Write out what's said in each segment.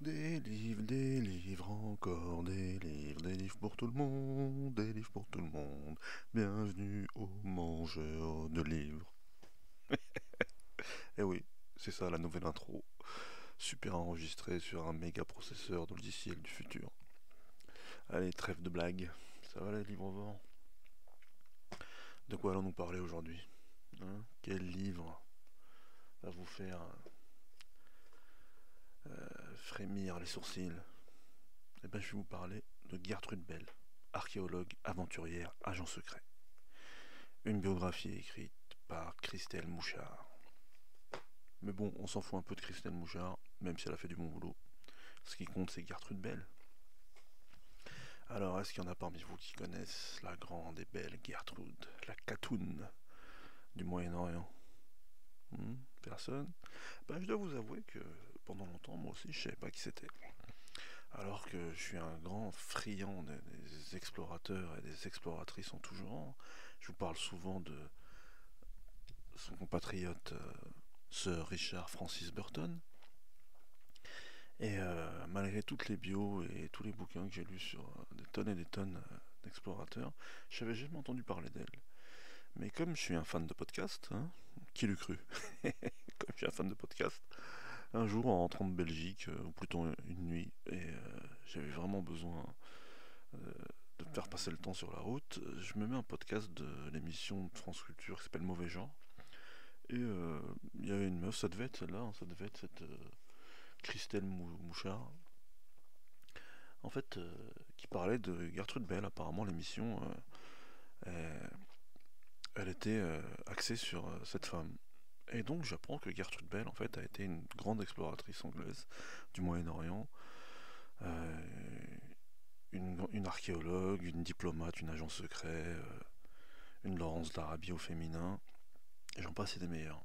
des livres, encore des livres pour tout le monde, des livres pour tout le monde. Bienvenue aux mangeurs de livres. Eh oui, c'est ça la nouvelle intro. Super enregistrée sur un méga processeur de logiciel du futur. Allez, trêve de blagues. Ça va les livres vents? De quoi allons-nous parler aujourd'hui? Quel livre va vous faire frémir les sourcils? Eh ben, je vais vous parler de Gertrude Bell, archéologue, aventurière, agent secret. Une biographie écrite par Christelle Mouchard. Mais bon, on s'en fout un peu de Christelle Mouchard, même si elle a fait du bon boulot. Ce qui compte, c'est Gertrude Bell. Alors, est-ce qu'il y en a parmi vous qui connaissent la grande et belle Gertrude, la Khatoun du Moyen-Orient? Personne? Ben, je dois vous avouer que pendant longtemps, moi aussi, je savais pas qui c'était. Alors que je suis un grand friand des explorateurs et des exploratrices en tout genre, je vous parle souvent de son compatriote Sir Richard Francis Burton. Et malgré toutes les bios et tous les bouquins que j'ai lus sur des tonnes et des tonnes d'explorateurs, je n'avais jamais entendu parler d'elle. Mais comme je suis un fan de podcast, qui l'eût cru? Comme je suis un fan de podcast, un jour en rentrant de Belgique, ou plutôt une nuit, et j'avais vraiment besoin euh, de me faire passer le temps sur la route, je me mets un podcast de l'émission de France Culture qui s'appelle Mauvais Genre. Et il y avait une meuf, ça devait être celle-là, ça devait être cette Christelle Mouchard, en fait, qui parlait de Gertrude Bell. Apparemment, l'émission, elle était axée sur cette femme. Et donc, j'apprends que Gertrude Bell, en fait, a été une grande exploratrice anglaise du Moyen-Orient, euh, une archéologue, une diplomate, une agent secret, une Laurence d'Arabie au féminin, et j'en passe et des meilleurs.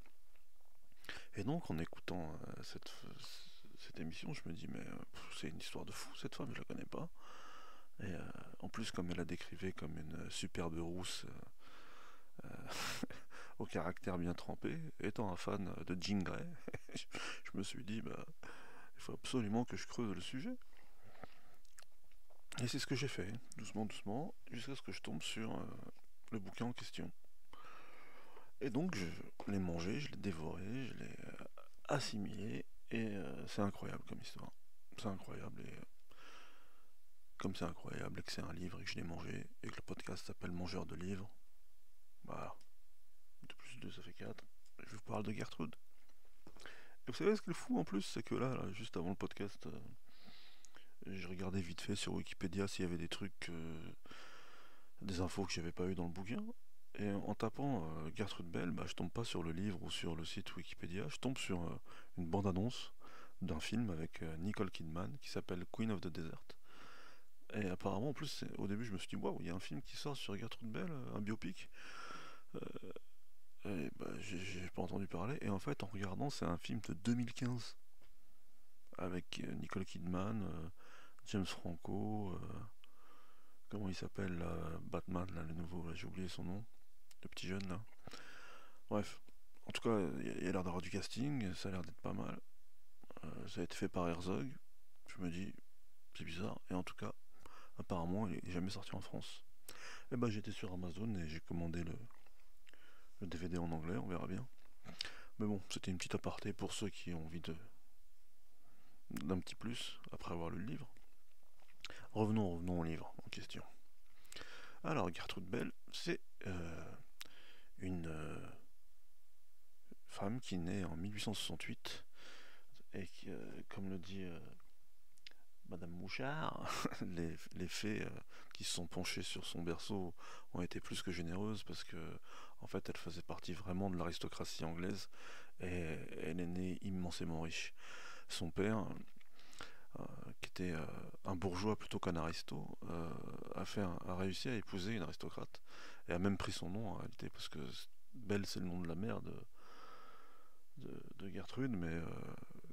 Et donc, en écoutant cette émission, je me dis, mais c'est une histoire de fou, cette femme, je la connais pas. Et en plus, comme elle la décrivait comme une superbe rousse au caractère bien trempé, étant un fan de Jean Grey, je me suis dit, bah, il faut absolument que je creuse le sujet. Et c'est ce que j'ai fait, doucement, doucement, jusqu'à ce que je tombe sur le bouquin en question. Et donc, je l'ai mangé, je l'ai dévoré, je l'ai assimilé, et c'est incroyable comme histoire. C'est incroyable, et comme c'est incroyable, et que c'est un livre, et que je l'ai mangé, et que le podcast s'appelle Mangeur de livres, voilà. 2 plus 2 ça fait 4. Je vous parle de Gertrude. Et vous savez ce qui est fou en plus, c'est que là, juste avant le podcast, j'ai regardé vite fait sur Wikipédia s'il y avait des trucs, des infos que j'avais pas eu dans le bouquin. Et en tapant Gertrude Bell, bah, je tombe pas sur le livre ou sur le site Wikipédia, je tombe sur une bande-annonce d'un film avec Nicole Kidman qui s'appelle Queen of the Desert. Et apparemment, en plus, au début, je me suis dit, waouh, il y a un film qui sort sur Gertrude Bell, un biopic. Euh, et bah, j'ai pas entendu parler. Et en fait, en regardant, c'est un film de 2015 avec Nicole Kidman, James Franco, comment il s'appelle là, Batman, là, le nouveau, là, j'ai oublié son nom, le petit jeune là. Bref, en tout cas, il y a l'air d'avoir du casting, ça a l'air d'être pas mal. Ça a été fait par Herzog. Je me dis, c'est bizarre. Et en tout cas, apparemment, il est jamais sorti en France. Et bah, j'étais sur Amazon et j'ai commandé le DVD en anglais, on verra bien. Mais bon, c'était une petite aparté pour ceux qui ont envie d'un petit plus après avoir lu le livre. Revenons au livre en question. Alors, Gertrude Bell, c'est une femme qui naît en 1868 et qui, comme le dit Madame Mouchard, les fées qui se sont penchées sur son berceau ont été plus que généreuses parce que, en fait, elle faisait partie vraiment de l'aristocratie anglaise et elle est née immensément riche. Son père, euh, qui était un bourgeois plutôt qu'un aristo, a réussi à épouser une aristocrate et a même pris son nom en réalité parce que Belle c'est le nom de la mère de Gertrude, mais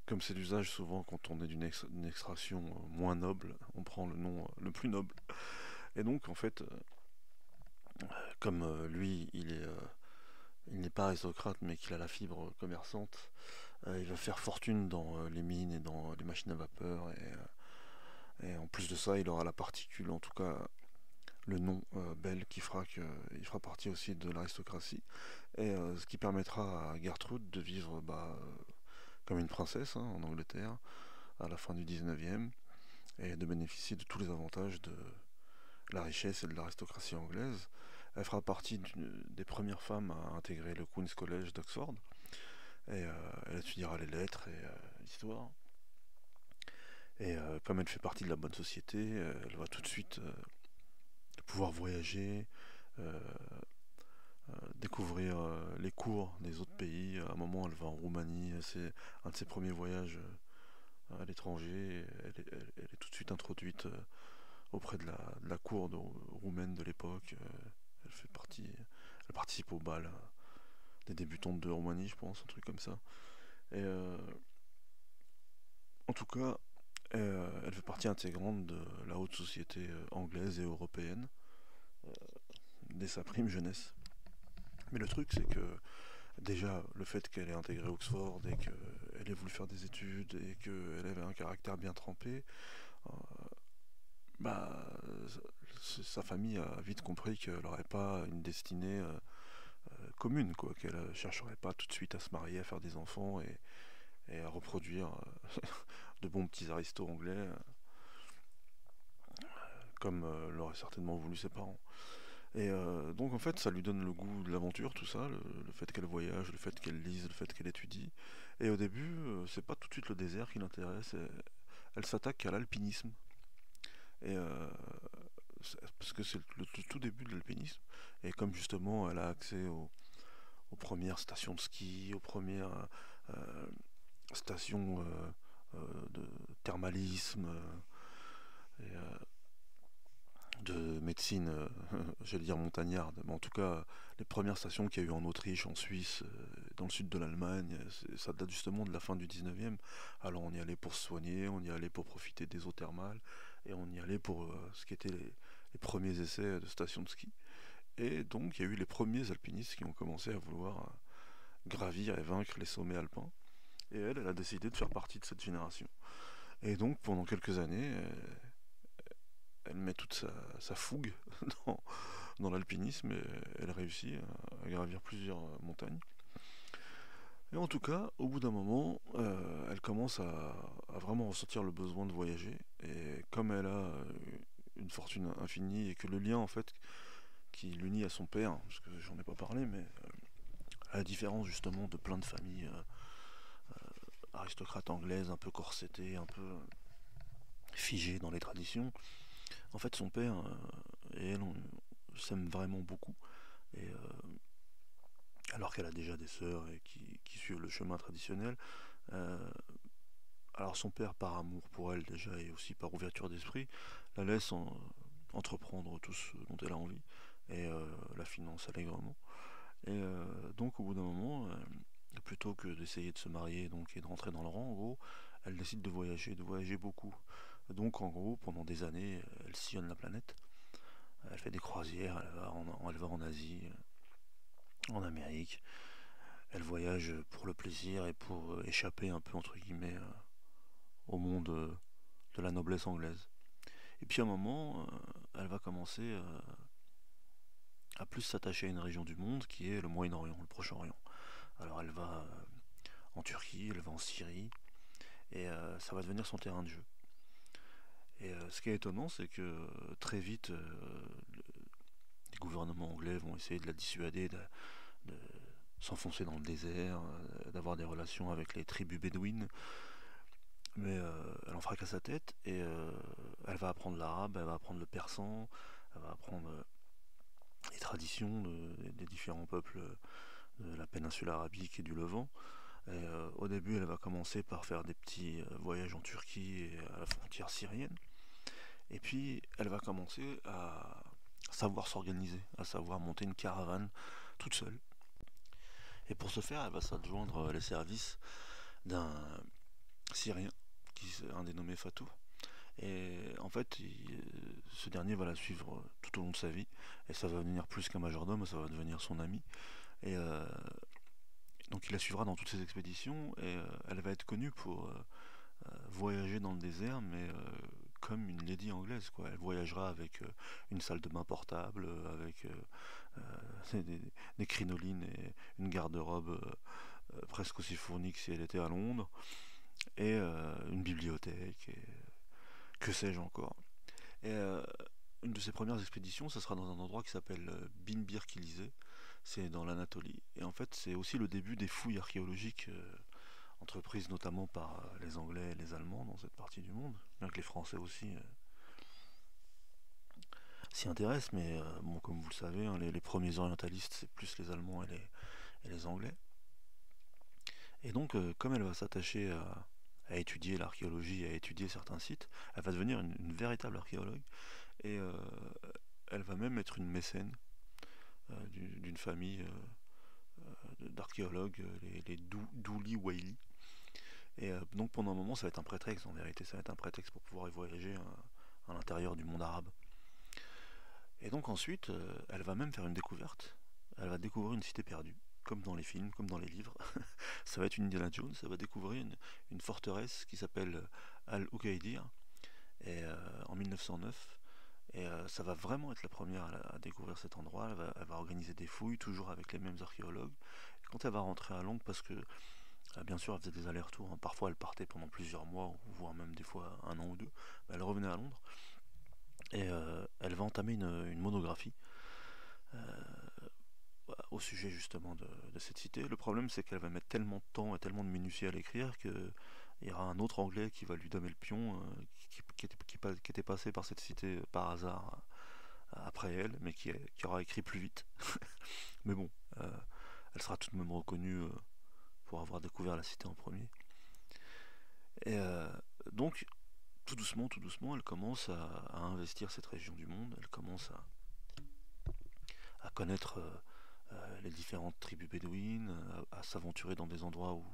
comme c'est l'usage souvent quand on est d'une extraction moins noble, on prend le nom le plus noble. Et donc en fait, comme lui il n'est pas aristocrate mais qu'il a la fibre commerçante, Il va faire fortune dans les mines et dans les machines à vapeur. Et en plus de ça, il aura la particule, en tout cas le nom Bell, qui fera qu'il fera partie aussi de l'aristocratie. Et ce qui permettra à Gertrude de vivre comme une princesse, hein, en Angleterre à la fin du 19e et de bénéficier de tous les avantages de la richesse et de l'aristocratie anglaise. Elle fera partie des premières femmes à intégrer le Queen's College d'Oxford et elle étudiera les lettres et l'histoire. Et comme elle fait partie de la bonne société, elle va tout de suite pouvoir voyager, euh, découvrir les cours des autres pays. À un moment, elle va en Roumanie, c'est un de ses premiers voyages à l'étranger. Elle est tout de suite introduite auprès de la cour roumaine de l'époque. Elle participe au bal des débutantes de Roumanie, je pense, un truc comme ça. Et en tout cas, elle fait partie intégrante de la haute société anglaise et européenne dès sa prime jeunesse. Mais le truc, c'est que déjà, le fait qu'elle ait intégré Oxford et qu'elle ait voulu faire des études et qu'elle avait un caractère bien trempé, euh, bah, sa famille a vite compris qu'elle n'aurait pas une destinée commune, quoi, qu'elle ne chercherait pas tout de suite à se marier, à faire des enfants et à reproduire de bons petits aristos anglais comme l'auraient certainement voulu ses parents. Et donc en fait ça lui donne le goût de l'aventure, tout ça, le fait qu'elle voyage, le fait qu'elle lise, le fait qu'elle étudie. Et au début, c'est pas tout de suite le désert qui l'intéresse, elle s'attaque à l'alpinisme. Et parce que c'est le tout début de l'alpinisme. Et comme justement elle a accès aux premières stations de ski, aux premières stations de thermalisme et de médecine, j'allais dire montagnarde, mais en tout cas les premières stations qu'il y a eu en Autriche, en Suisse, dans le sud de l'Allemagne, ça date justement de la fin du 19e. Alors on y allait pour se soigner, on y allait pour profiter des eaux thermales, et on y allait pour ce qui était les premiers essais de stations de ski. Et donc il y a eu les premiers alpinistes qui ont commencé à vouloir gravir et vaincre les sommets alpins. Et elle a décidé de faire partie de cette génération. Et donc pendant quelques années, elle met toute sa fougue dans, dans l'alpinisme et elle réussit à gravir plusieurs montagnes. Et en tout cas, au bout d'un moment, elle commence à vraiment ressentir le besoin de voyager. Et comme elle a une fortune infinie et que le lien en fait qui l'unit à son père, parce que j'en ai pas parlé, mais à la différence justement de plein de familles aristocrates anglaises, un peu corsetées, un peu figées dans les traditions, en fait son père et elle s'aiment vraiment beaucoup. Et alors qu'elle a déjà des sœurs et qui suivent le chemin traditionnel. Euh, alors son père, par amour pour elle déjà et aussi par ouverture d'esprit, la laisse entreprendre tout ce dont elle a envie et la finance allègrement. Et donc au bout d'un moment, plutôt que d'essayer de se marier donc, et de rentrer dans le rang, en gros, elle décide de voyager beaucoup. Donc en gros, pendant des années, elle sillonne la planète. Elle fait des croisières, elle va en Asie, en Amérique. Elle voyage pour le plaisir et pour échapper un peu entre guillemets au monde de la noblesse anglaise. Et puis à un moment, elle va commencer à plus s'attacher à une région du monde qui est le Moyen-Orient, le Proche-Orient. Alors elle va en Turquie, elle va en Syrie, et ça va devenir son terrain de jeu. Et ce qui est étonnant, c'est que très vite, les gouvernements anglais vont essayer de la dissuader de s'enfoncer dans le désert, d'avoir des relations avec les tribus bédouines. Mais elle en fera qu'à sa tête et elle va apprendre l'arabe, elle va apprendre le persan, elle va apprendre les traditions des différents peuples de la péninsule arabique et du Levant. Et, au début, elle va commencer par faire des petits voyages en Turquie et à la frontière syrienne. Et puis, elle va commencer à savoir s'organiser, à savoir monter une caravane toute seule. Et pour ce faire, elle va s'adjoindre les services d'un Syrien, un dénommé Fatou. Et en fait, ce dernier va la suivre tout au long de sa vie. Et ça va devenir plus qu'un majordome, ça va devenir son ami. Et Donc il la suivra dans toutes ses expéditions et elle va être connue pour voyager dans le désert, mais comme une lady anglaise, quoi. Elle voyagera avec une salle de bain portable, avec des crinolines et une garde-robe presque aussi fournie que si elle était à Londres, et une bibliothèque, et que sais-je encore. Et une de ses premières expéditions, ça sera dans un endroit qui s'appelle Binbir Kilisé, c'est dans l'Anatolie. Et en fait, c'est aussi le début des fouilles archéologiques entreprises notamment par les Anglais et les Allemands dans cette partie du monde, bien que les Français aussi s'y intéressent, mais bon, comme vous le savez, hein, les premiers orientalistes, c'est plus les Allemands et les Anglais. Et donc, comme elle va s'attacher à étudier l'archéologie, à étudier certains sites, elle va devenir une véritable archéologue, et elle va même être une mécène d'une famille d'archéologues, les Douli Waili. Et donc pendant un moment, ça va être un prétexte, en vérité, ça va être un prétexte pour pouvoir y voyager à l'intérieur du monde arabe. Et donc ensuite, elle va même faire une découverte. Elle va découvrir une cité perdue, comme dans les films, comme dans les livres. Ça va être une Indiana Jones, ça va découvrir une forteresse qui s'appelle Al-Uqaydir, et en 1909. Et ça va vraiment être la première à découvrir cet endroit. Elle va organiser des fouilles, toujours avec les mêmes archéologues. Et quand elle va rentrer à Londres, parce que bien sûr elle faisait des allers-retours, hein, parfois elle partait pendant plusieurs mois, voire même des fois un an ou deux, elle revenait à Londres, et elle va entamer une monographie au sujet justement de cette cité. Le problème, c'est qu'elle va mettre tellement de temps et tellement de minutie à l'écrire que il y aura un autre Anglais qui va lui donner le pion, qui était passé par cette cité par hasard après elle, mais qui aura écrit plus vite. Mais bon, elle sera tout de même reconnue pour avoir découvert la cité en premier. Et donc, tout doucement, elle commence à investir cette région du monde, elle commence à connaître les différentes tribus bédouines, à s'aventurer dans des endroits où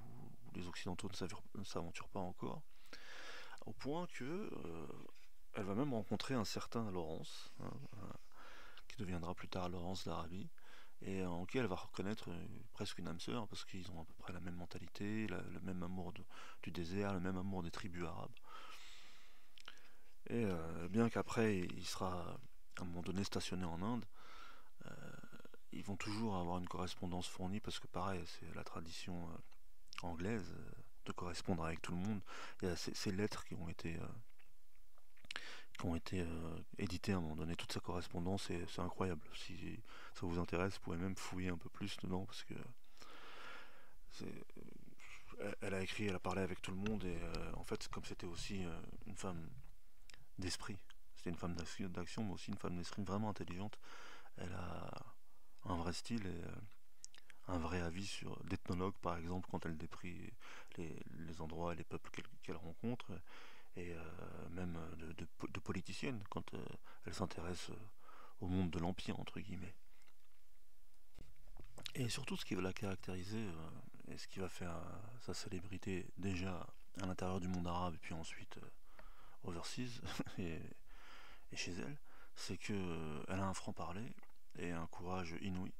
les Occidentaux ne s'aventurent pas encore, au point que elle va même rencontrer un certain Laurence, hein, qui deviendra plus tard Laurence d'Arabie, et en qui elle va reconnaître presque une âme sœur, parce qu'ils ont à peu près la même mentalité, le même amour du désert, le même amour des tribus arabes. Et bien qu'après il sera à un moment donné stationné en Inde, euh, ils vont toujours avoir une correspondance fournie, parce que pareil, c'est la tradition anglaise de correspondre avec tout le monde. Il y a ces lettres qui ont été éditées à un moment donné, toute sa correspondance, et c'est incroyable. Si ça vous intéresse, vous pouvez même fouiller un peu plus dedans, parce que c'est- elle a écrit, elle a parlé avec tout le monde, et en fait, comme c'était aussi une femme d'esprit, c'était une femme d'action, mais aussi une femme d'esprit vraiment intelligente, elle a un vrai style et un vrai avis sur d'ethnologue, par exemple, quand elle décrit les endroits et les peuples qu'elle rencontre, et même de politicienne quand elle s'intéresse au monde de l'Empire, entre guillemets. Et surtout, ce qui va la caractériser, et ce qui va faire sa célébrité déjà à l'intérieur du monde arabe, et puis ensuite overseas, et, et chez elle, c'est qu'elle a un franc-parler et un courage inouï.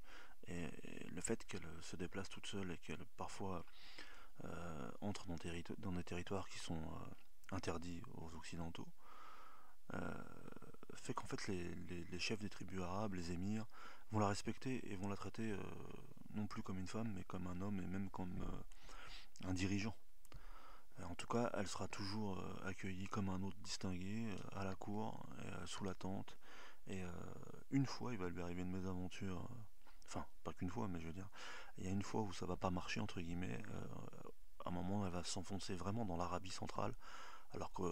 Et le fait qu'elle se déplace toute seule et qu'elle parfois entre dans des territoires qui sont interdits aux Occidentaux, euh, fait qu'en fait les chefs des tribus arabes, les émirs, vont la respecter et vont la traiter non plus comme une femme, mais comme un homme et même comme un dirigeant. En tout cas, elle sera toujours accueillie comme un hôte distingué à la cour, sous la tente. Et une fois, il va lui arriver une mésaventure. Enfin, pas qu'une fois, mais je veux dire, il y a une fois où ça va pas marcher, entre guillemets. À un moment, elle va s'enfoncer vraiment dans l'Arabie centrale, alors que,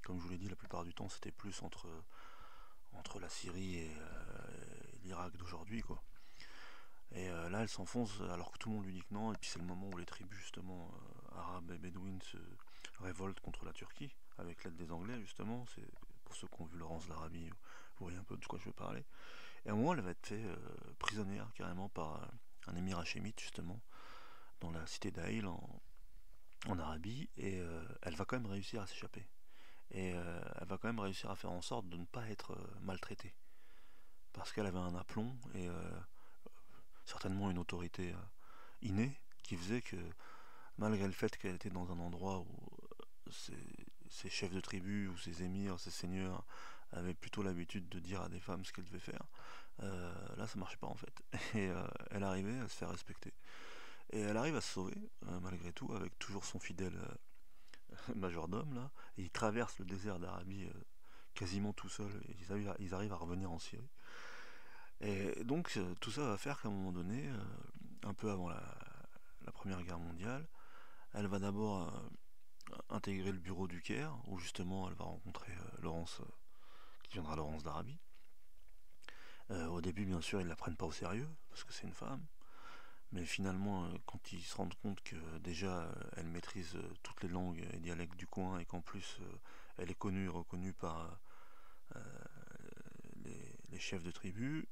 comme je vous l'ai dit, la plupart du temps, c'était plus entre la Syrie et l'Irak d'aujourd'hui, quoi. Et là, elle s'enfonce alors que tout le monde lui dit que non. Et puis c'est le moment où les tribus justement arabes et bédouines se révoltent contre la Turquie avec l'aide des Anglais justement. C'est pour ceux qui ont vu Laurence d'Arabie, vous voyez un peu de quoi je veux parler. Et à un moment, elle va être faite prisonnière carrément par un émir hachémite justement dans la cité d'Aïl en Arabie. Et elle va quand même réussir à s'échapper. Et elle va quand même réussir à faire en sorte de ne pas être maltraitée parce qu'elle avait un aplomb et certainement une autorité innée, qui faisait que malgré le fait qu'elle était dans un endroit où ses, ses chefs de tribu ou ses émirs, ses seigneurs avaient plutôt l'habitude de dire à des femmes ce qu'elles devaient faire, là ça marchait pas en fait. Et elle arrivait à se faire respecter. Et elle arrive à se sauver, malgré tout, avec toujours son fidèle majordome là, et ils traversent le désert d'Arabie quasiment tout seul, et ils arrivent à revenir en Syrie. Et donc tout ça va faire qu'à un moment donné, un peu avant la Première Guerre mondiale, elle va d'abord intégrer le bureau du Caire, où justement elle va rencontrer Laurence, qui viendra Laurence d'Arabie. Au début, bien sûr, ils la prennent pas au sérieux, parce que c'est une femme. Mais finalement, quand ils se rendent compte que déjà elle maîtrise toutes les langues et dialectes du coin, et qu'en plus elle est connue et reconnue par euh, les chefs de tribu,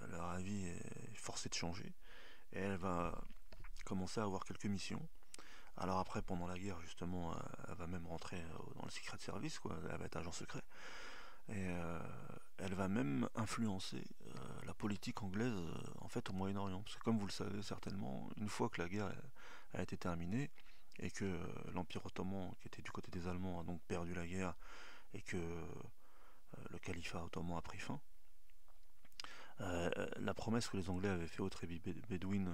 leur avis est forcé de changer. Et elle va commencer à avoir quelques missions. Alors après, pendant la guerre, justement, elle va même rentrer dans le Secret Service, quoi. Elle va être agent secret. Et elle va même influencer la politique anglaise en fait au Moyen-Orient. Parce que comme vous le savez certainement, une fois que la guerre a été terminée et que l'Empire ottoman, qui était du côté des Allemands, a donc perdu la guerre et que le califat ottoman a pris fin, la promesse que les Anglais avaient fait aux tribus bédouines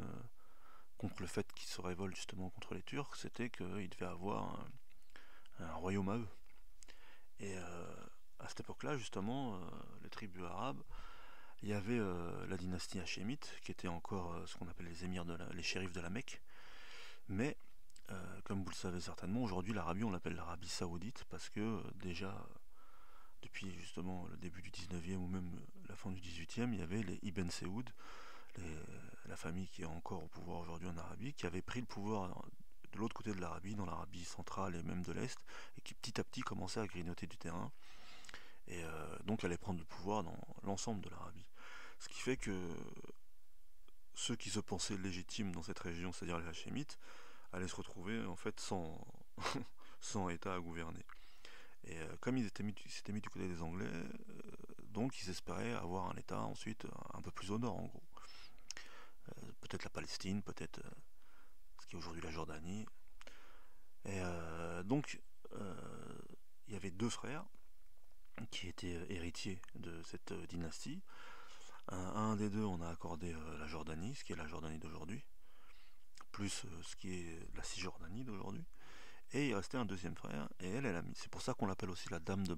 contre le fait qu'ils se révoltent justement contre les Turcs, c'était qu'ils devaient avoir un royaume à eux. Et à cette époque-là, justement, les tribus arabes, il y avait la dynastie hachémite, qui était encore ce qu'on appelle les émirs les shérifs de la Mecque. Mais, comme vous le savez certainement, aujourd'hui l'Arabie, on l'appelle l'Arabie saoudite, parce que déjà, depuis justement le début du 19e ou même la fin du 18e, il y avait les Ibn Saoud, la famille qui est encore au pouvoir aujourd'hui en Arabie, qui avait pris le pouvoir de l'autre côté de l'Arabie, dans l'Arabie centrale et même de l'Est, et qui petit à petit commençait à grignoter du terrain, et donc allait prendre le pouvoir dans l'ensemble de l'Arabie. Ce qui fait que ceux qui se pensaient légitimes dans cette région, c'est-à-dire les Hachémites, allaient se retrouver en fait sans, sans État à gouverner. Et comme s'étaient mis du côté des Anglais, donc ils espéraient avoir un État ensuite un peu plus au nord en gros. Peut-être la Palestine, peut-être ce qui est aujourd'hui la Jordanie. Et donc il y avait deux frères qui étaient héritiers de cette dynastie. Un des deux, on a accordé la Jordanie, ce qui est la Jordanie d'aujourd'hui, plus ce qui est la Cisjordanie d'aujourd'hui. Et il restait un deuxième frère, et elle a mis. C'est pour ça qu'on l'appelle aussi la dame de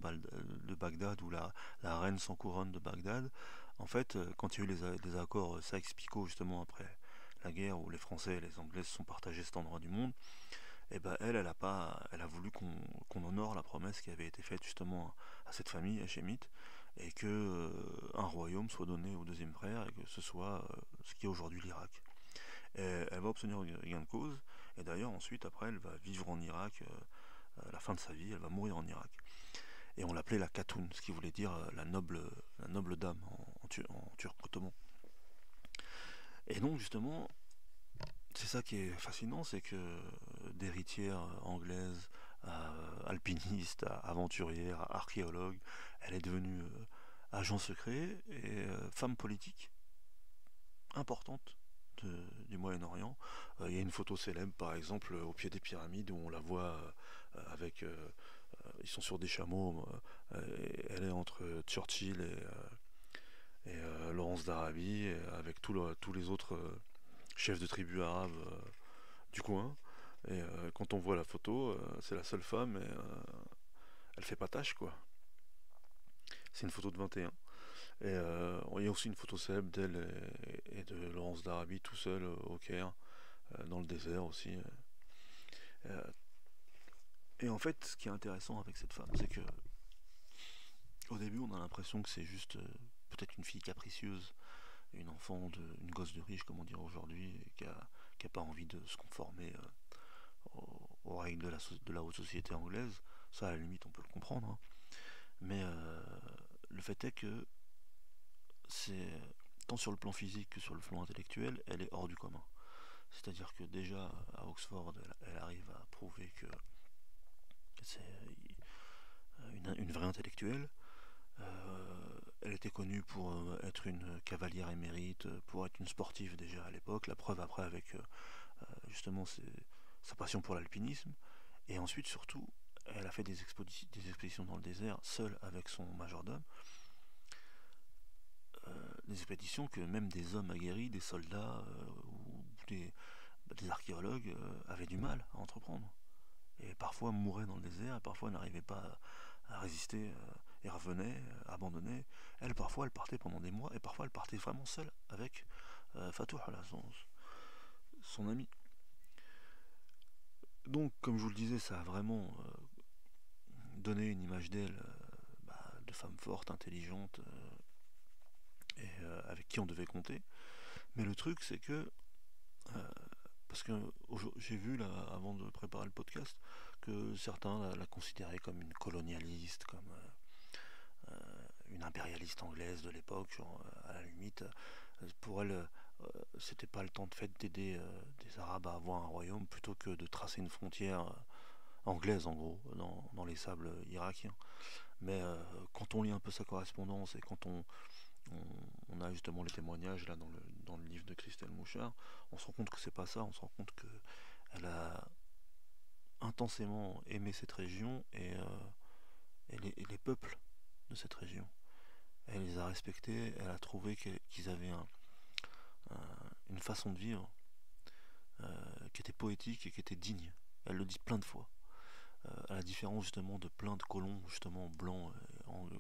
Bagdad, ou la reine sans couronne de Bagdad. En fait, quand il y a eu les accords Sykes-Picot, justement après la guerre, où les Français et les Anglais se sont partagés cet endroit du monde, et ben elle a voulu qu'on honore la promesse qui avait été faite justement à cette famille hachémite, et que un royaume soit donné au deuxième frère, et que ce soit ce qui est aujourd'hui l'Irak. Et elle va obtenir gain de cause, et d'ailleurs ensuite après elle va vivre en Irak à la fin de sa vie, elle va mourir en Irak. Et on l'appelait la Khatoun, ce qui voulait dire la noble dame en turc ottoman. Et donc justement, c'est ça qui est fascinant, c'est que d'héritière anglaise à alpiniste, à aventurière, à archéologue, elle est devenue agent secret et femme politique importante du Moyen-Orient. Il y a une photo célèbre par exemple au pied des pyramides où on la voit avec... ils sont sur des chameaux, elle est entre Churchill et Laurence d'Arabie, avec tous les autres chefs de tribus arabes du coin. Et quand on voit la photo, c'est la seule femme et elle fait pas tâche quoi. C'est une photo de 21. Et il y a aussi une photo célèbre d'elle et de Laurence d'Arabie tout seul au Caire, dans le désert aussi. Euh, et en fait, ce qui est intéressant avec cette femme, c'est que au début, on a l'impression que c'est juste peut-être une fille capricieuse, une enfant, une gosse de riche, comme on dirait aujourd'hui, et qui a pas envie de se conformer aux règles de la haute société anglaise. Ça, à la limite, on peut le comprendre, hein. Mais le fait est que c'est tant sur le plan physique que sur le plan intellectuel, elle est hors du commun. C'est-à-dire que déjà à Oxford, elle arrive à prouver que c'est une vraie intellectuelle. elle était connue pour être une cavalière émérite, pour être une sportive déjà à l'époque. La preuve après avec justement sa passion pour l'alpinisme. Et ensuite, surtout, elle a fait des expéditions dans le désert seule avec son majordome. Des expéditions que même des hommes aguerris, des soldats ou des archéologues avaient du mal à entreprendre. Et parfois mouraient dans le désert, et parfois n'arrivaient pas à résister et revenaient, abandonnaient. Elle, parfois, elle partait pendant des mois, et parfois elle partait vraiment seule avec Fatou, là, son ami. Donc, comme je vous le disais, ça a vraiment donné une image d'elle de femme forte, intelligente, et avec qui on devait compter. Mais le truc, c'est que parce que j'ai vu là, avant de préparer le podcast, que certains la considéraient comme une colonialiste, comme une impérialiste anglaise de l'époque, genre à la limite, pour elle, c'était pas le temps de fait d'aider des Arabes à avoir un royaume plutôt que de tracer une frontière anglaise en gros dans les sables irakiens. Mais quand on lit un peu sa correspondance et quand on a justement les témoignages là dans le livre de Christelle Mouchard, on se rend compte que c'est pas ça, on se rend compte que elle a intensément aimé cette région et les peuples de cette région. Elle les a respectés, elle a trouvé qu'ils avaient une façon de vivre qui était poétique et qui était digne. Elle le dit plein de fois. À la différence justement de plein de colons justement blancs.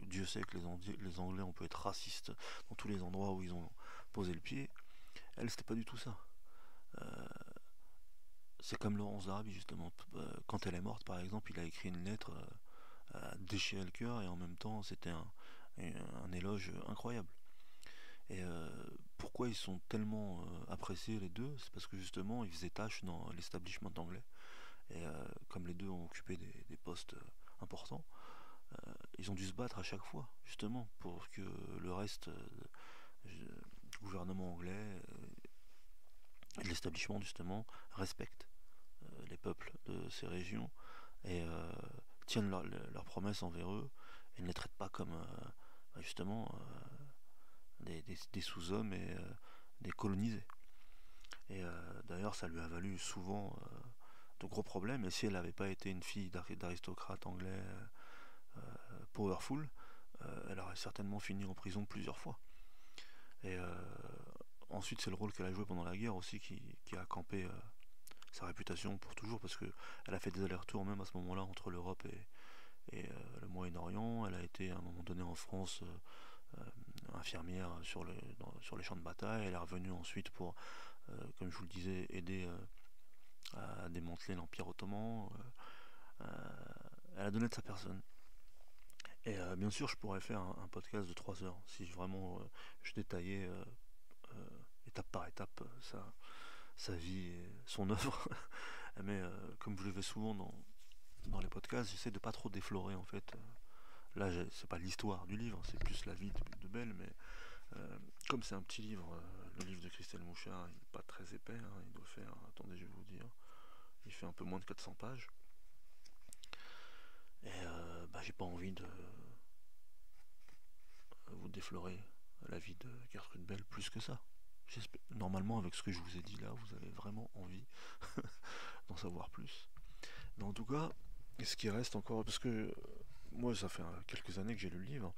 Dieu sait que les Anglais ont pu être racistes dans tous les endroits où ils ont posé le pied. Elle, c'était pas du tout ça. Euh, c'est comme Laurence d'Arabie justement. Quand elle est morte par exemple, il a écrit une lettre à déchirer le cœur et en même temps c'était un éloge incroyable. Et pourquoi ils sont tellement appréciés les deux, c'est parce que justement ils faisaient tâche dans l'establishment anglais. Et comme les deux ont occupé des postes importants, ils ont dû se battre à chaque fois, justement, pour que le reste du gouvernement anglais et de l'establishment, justement, respectent les peuples de ces régions et tiennent leurs promesses envers eux et ne les traitent pas comme, justement, des sous-hommes et des colonisés. Et d'ailleurs, ça lui a valu souvent de gros problèmes. Et si elle n'avait pas été une fille d'aristocrate anglais powerful, elle aurait certainement fini en prison plusieurs fois. Et ensuite, c'est le rôle qu'elle a joué pendant la guerre aussi qui a campé sa réputation pour toujours, parce qu'elle a fait des allers-retours même à ce moment-là entre l'Europe et le Moyen-Orient. Elle a été à un moment donné en France infirmière sur les champs de bataille. Elle est revenue ensuite pour, comme je vous le disais, aider à démanteler l'Empire ottoman. Elle a donné de sa personne. Et bien sûr, je pourrais faire un podcast de 3 heures si vraiment je détaillais étape par étape sa vie et son œuvre. Mais comme je le fais souvent dans les podcasts, j'essaie de pas trop déflorer en fait. Là, c'est pas l'histoire du livre, c'est plus la vie de Belle, mais comme c'est un petit livre, le livre de Christelle Mouchard, il n'est pas très épais, hein, il doit faire, attendez, je vais vous dire, il fait un peu moins de 400 pages. Et j'ai pas envie de vous déflorer la vie de Gertrude Bell plus que ça. Normalement, avec ce que je vous ai dit là, vous avez vraiment envie d'en savoir plus. Mais en tout cas, ce qui reste encore, parce que moi, ça fait quelques années que j'ai lu le livre,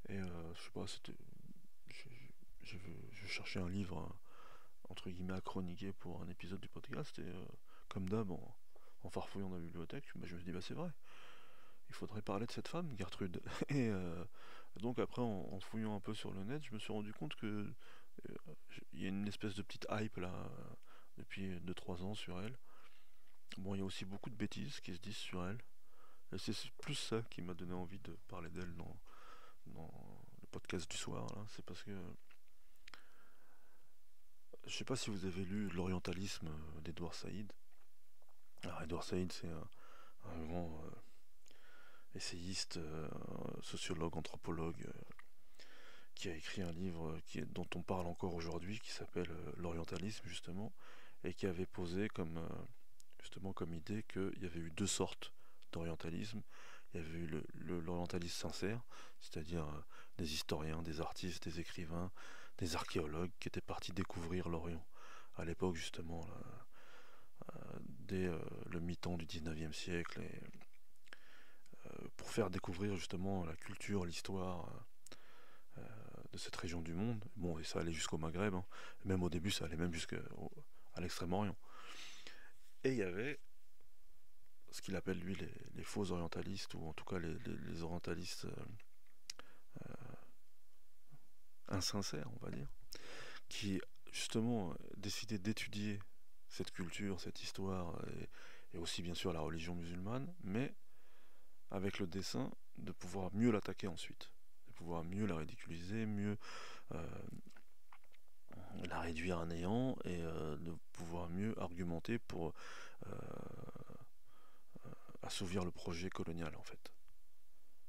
et je sais pas, je cherchais un livre entre guillemets à chroniquer pour un épisode du podcast, et comme d'hab, en farfouillant dans la bibliothèque, je me suis dit, bah c'est vrai, il faudrait parler de cette femme, Gertrude. Et donc après, en fouillant un peu sur le net, je me suis rendu compte que il y a une espèce de petite hype là, depuis 2-3 ans sur elle. Bon, il y a aussi beaucoup de bêtises qui se disent sur elle. Et c'est plus ça qui m'a donné envie de parler d'elle dans le podcast du soir. Là. C'est parce que je sais pas si vous avez lu L'Orientalisme d'Edouard Saïd. Alors, Edouard Saïd, c'est un grand essayiste, sociologue, anthropologue, qui a écrit un livre dont on parle encore aujourd'hui, qui s'appelle L'Orientalisme, justement, et qui avait posé justement comme idée qu'il y avait eu deux sortes d'orientalisme. Il y avait eu l'orientalisme sincère, c'est-à-dire des historiens, des artistes, des écrivains, des archéologues qui étaient partis découvrir l'Orient. À l'époque, justement, là, dès le mi-temps du 19e siècle, et pour faire découvrir justement la culture, l'histoire de cette région du monde. Bon, et ça allait jusqu'au Maghreb, hein. Même au début, ça allait même jusqu'à l'Extrême-Orient. Et il y avait ce qu'il appelle lui les faux orientalistes, ou en tout cas les orientalistes insincères, on va dire, qui justement décidaient d'étudier cette culture, cette histoire, et aussi bien sûr la religion musulmane, mais avec le dessein de pouvoir mieux l'attaquer ensuite, de pouvoir mieux la ridiculiser, mieux euh, la réduire à néant, et de pouvoir mieux argumenter pour euh, assouvir le projet colonial en fait,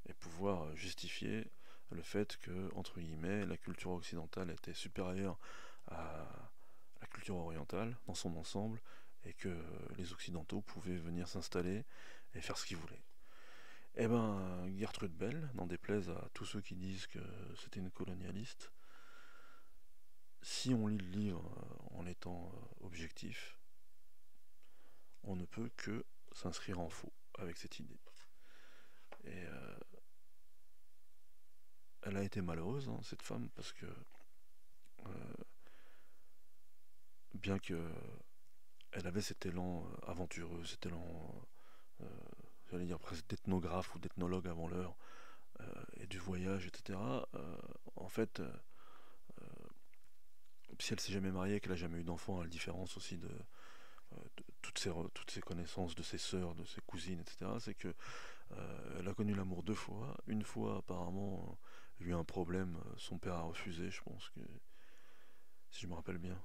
et pouvoir justifier le fait que, entre guillemets, la culture occidentale était supérieure à la culture orientale dans son ensemble, et que les occidentaux pouvaient venir s'installer et faire ce qu'ils voulaient. Eh ben, Gertrude Bell, n'en déplaise à tous ceux qui disent que c'était une colonialiste, si on lit le livre en étant objectif, on ne peut que s'inscrire en faux avec cette idée. Et elle a été malheureuse, hein, cette femme, parce que bien que elle avait cet élan aventureux, cet élan, euh, j'allais dire presque d'ethnographe ou d'ethnologue avant l'heure, et du voyage, etc. En fait, si elle s'est jamais mariée, qu'elle a jamais eu d'enfant, à la différence aussi de toutes ses connaissances, de ses sœurs, de ses cousines, etc., c'est que elle a connu l'amour 2 fois. Une fois, apparemment, il y a eu un problème, son père a refusé, je pense que, si je me rappelle bien,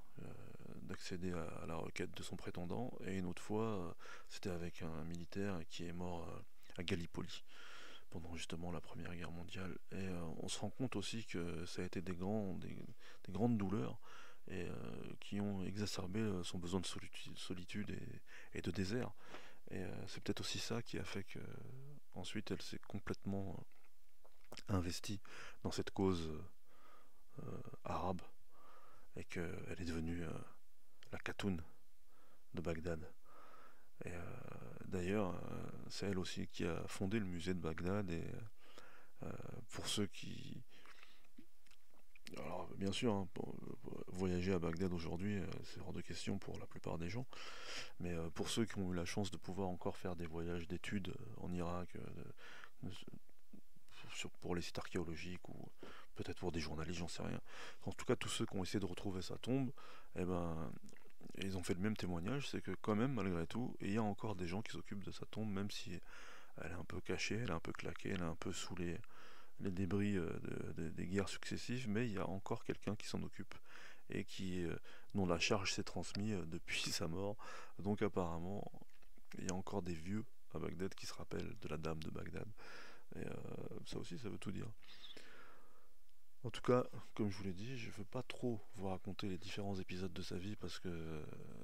d'accéder à la requête de son prétendant, et une autre fois, c'était avec un militaire qui est mort à Gallipoli pendant justement la Première Guerre mondiale. Et on se rend compte aussi que ça a été des grandes douleurs, et qui ont exacerbé son besoin de solitude et de désert. Et c'est peut-être aussi ça qui a fait que ensuite elle s'est complètement investie dans cette cause arabe, et qu'elle est devenue la Khatoun de Bagdad. Et d'ailleurs, c'est elle aussi qui a fondé le musée de Bagdad. Et pour ceux qui... Alors bien sûr, hein, pour voyager à Bagdad aujourd'hui, c'est hors de question pour la plupart des gens. Mais pour ceux qui ont eu la chance de pouvoir encore faire des voyages d'études en Irak, pour les sites archéologiques, ou peut-être pour des journalistes, j'en sais rien. En tout cas, tous ceux qui ont essayé de retrouver sa tombe, eh ben, ils ont fait le même témoignage, c'est que quand même, malgré tout, il y a encore des gens qui s'occupent de sa tombe, même si elle est un peu cachée, elle est un peu claquée, elle est un peu sous les débris des guerres successives, mais il y a encore quelqu'un qui s'en occupe, et dont la charge s'est transmise depuis sa mort. Donc apparemment, il y a encore des vieux à Bagdad qui se rappellent de la dame de Bagdad. Et ça aussi, ça veut tout dire. En tout cas, comme je vous l'ai dit, je ne veux pas trop vous raconter les différents épisodes de sa vie, parce que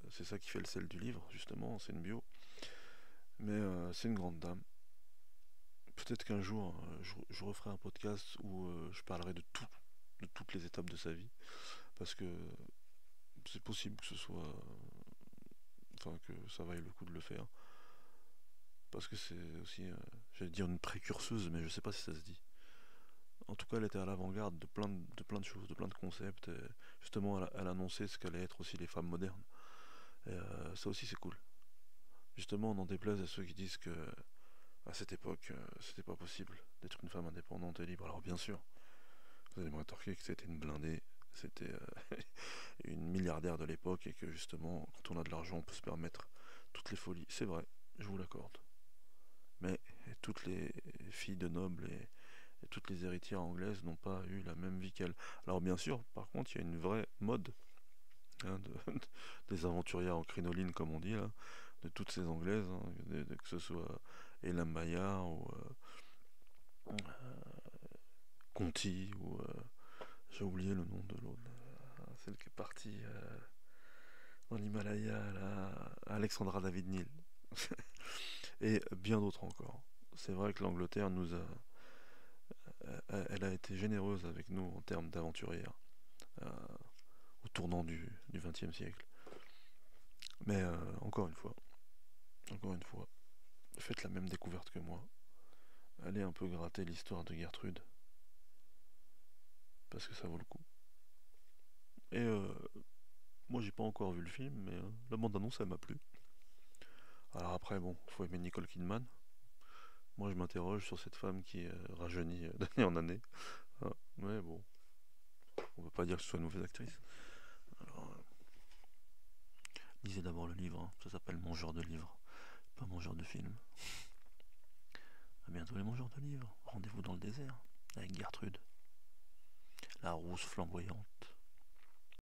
c'est ça qui fait le sel du livre, justement, c'est une bio. Mais c'est une grande dame. Peut-être qu'un jour, je referai un podcast où je parlerai de tout, de toutes les étapes de sa vie, parce que c'est possible que ce soit, enfin que ça vaille le coup de le faire, parce que c'est aussi, j'allais dire une précurseuse, mais je sais pas si ça se dit. En tout cas, elle était à l'avant-garde de plein de choses, de plein de concepts. Et justement, elle annonçait ce qu'allaient être aussi les femmes modernes. Et ça aussi, c'est cool. Justement, on en déplaise à ceux qui disent que à cette époque, c'était pas possible d'être une femme indépendante et libre. Alors bien sûr, vous allez me rétorquer que c'était une blindée, c'était une milliardaire de l'époque, et que justement, quand on a de l'argent, on peut se permettre toutes les folies. C'est vrai, je vous l'accorde. Mais toutes les filles de nobles et toutes les héritières anglaises n'ont pas eu la même vie qu'elle. Alors bien sûr, par contre, il y a une vraie mode, hein, des aventurières en crinoline, comme on dit là, de toutes ces anglaises, hein, que ce soit Elam Bayard ou Conti, ou j'ai oublié le nom de l'autre, celle qui est partie dans l'Himalaya, là, Alexandra David-Néel, et bien d'autres encore. c'est vrai que l'Angleterre elle a été généreuse avec nous en termes d'aventurière euh, au tournant du XXe siècle. Mais encore une fois, faites la même découverte que moi. Allez un peu gratter l'histoire de Gertrude, parce que ça vaut le coup. Et moi j'ai pas encore vu le film, mais la bande-annonce elle m'a plu. Alors après, bon, faut aimer Nicole Kidman. Moi je m'interroge sur cette femme qui rajeunit d'année en année. Ah, mais bon, on peut pas dire que ce soit une mauvaise actrice. Alors, lisez d'abord le livre, hein. Ça s'appelle Mon genre de livre, pas Mon genre de film. À bientôt les mangeurs de livres. Rendez-vous dans le désert avec Gertrude, la rousse flamboyante.